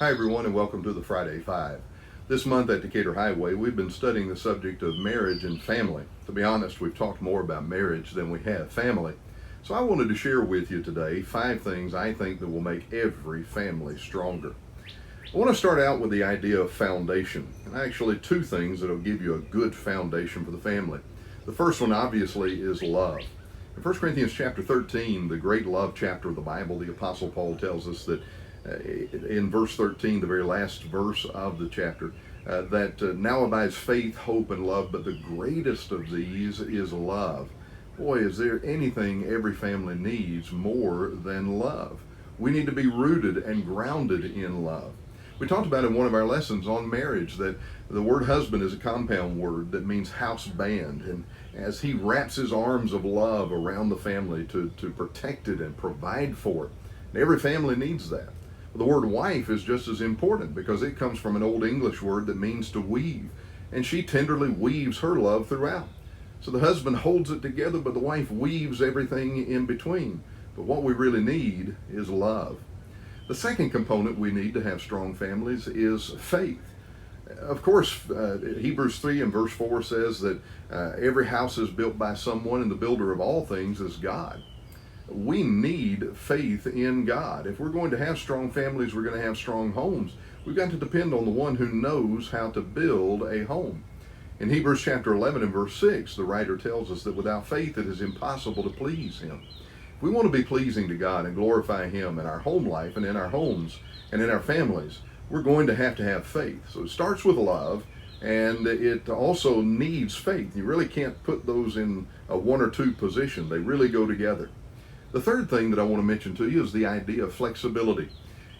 Hi everyone and welcome to the Friday Five. This month at Decatur Highway we've been studying the subject of marriage and family. To be honest, we've talked more about marriage than we have family. So I wanted to share with you today 5 things I think that will make every family stronger. I want to start out with the idea of foundation, and actually 2 things that will give you a good foundation for the family. The first one obviously is love. In 1 Corinthians chapter 13, the great love chapter of the Bible, the Apostle Paul tells us that in verse 13, the very last verse of the chapter, that now abides faith, hope, and love, but the greatest of these is love. Boy, is there anything every family needs more than love? We need to be rooted and grounded in love. We talked about in one of our lessons on marriage that the word husband is a compound word that means house band. And as he wraps his arms of love around the family to protect it and provide for it, and every family needs that. The word wife is just as important because it comes from an old English word that means to weave, and she tenderly weaves her love throughout. So the husband holds it together, but the wife weaves everything in between. But what we really need is love. The second component we need to have strong families is faith. Of course, Hebrews 3 and verse 4 says that every house is built by someone, and the builder of all things is God. We need faith in God. If we're going to have strong families, we're going to have strong homes. We've got to depend on the one who knows how to build a home. In Hebrews chapter 11 and verse 6, the writer tells us that without faith it is impossible to please Him. If we want to be pleasing to God and glorify Him in our home life and in our homes and in our families, we're going to have faith. So it starts with love, and it also needs faith. You really can't put those in a 1 or 2 position. They really go together. The third thing that I want to mention to you is the idea of flexibility.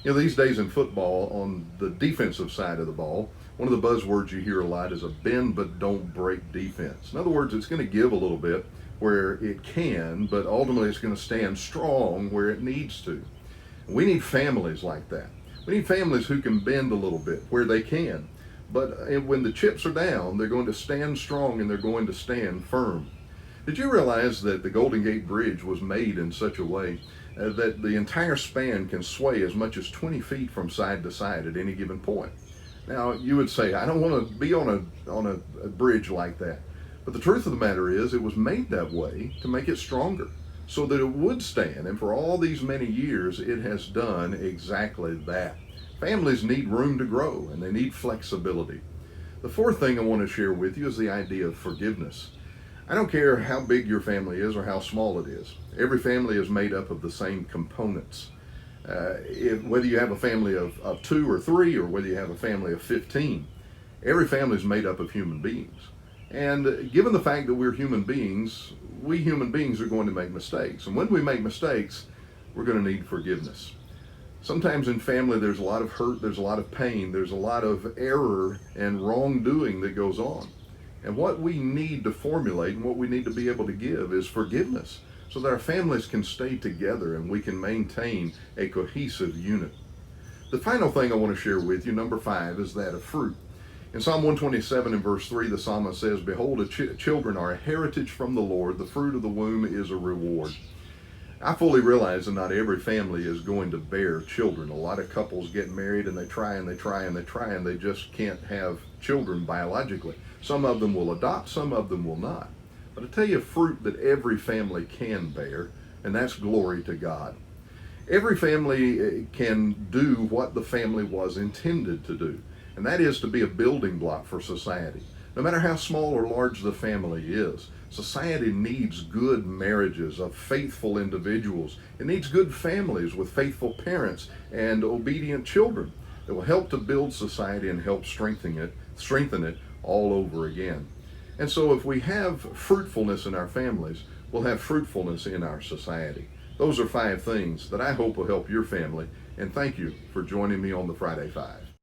You know, these days in football, on the defensive side of the ball, one of the buzzwords you hear a lot is a bend but don't break defense. In other words, it's going to give a little bit where it can, but ultimately it's going to stand strong where it needs to. We need families like that. We need families who can bend a little bit where they can. But when the chips are down, they're going to stand strong and they're going to stand firm. Did you realize that the Golden Gate Bridge was made in such a way that the entire span can sway as much as 20 feet from side to side at any given point? Now, you would say, I don't want to be on a bridge like that. But the truth of the matter is, it was made that way to make it stronger, so that it would stand. And for all these many years, it has done exactly that. Families need room to grow, and they need flexibility. The fourth thing I want to share with you is the idea of forgiveness. I don't care how big your family is or how small it is. Every family is made up of the same components. Whether you have a family of 2 or 3 or whether you have a family of 15, every family is made up of human beings. And given the fact that we're human beings, we human beings are going to make mistakes. And when we make mistakes, we're going to need forgiveness. Sometimes in family there's a lot of hurt, there's a lot of pain, there's a lot of error and wrongdoing that goes on. And what we need to formulate and what we need to be able to give is forgiveness so that our families can stay together and we can maintain a cohesive unit. The final thing I want to share with you, number 5, is that of fruit. In Psalm 127 and verse 3, the psalmist says, Behold, children are a heritage from the Lord, the fruit of the womb is a reward. I fully realize that not every family is going to bear children. A lot of couples get married and they try and they try and they try and they just can't have children biologically. Some of them will adopt, some of them will not. But I tell you a fruit that every family can bear, and that's glory to God. Every family can do what the family was intended to do, and that is to be a building block for society. No matter how small or large the family is, society needs good marriages of faithful individuals. It needs good families with faithful parents and obedient children that will help to build society and help strengthen it all over again. And so if we have fruitfulness in our families, we'll have fruitfulness in our society. Those are 5 things that I hope will help your family. And thank you for joining me on the Friday Five.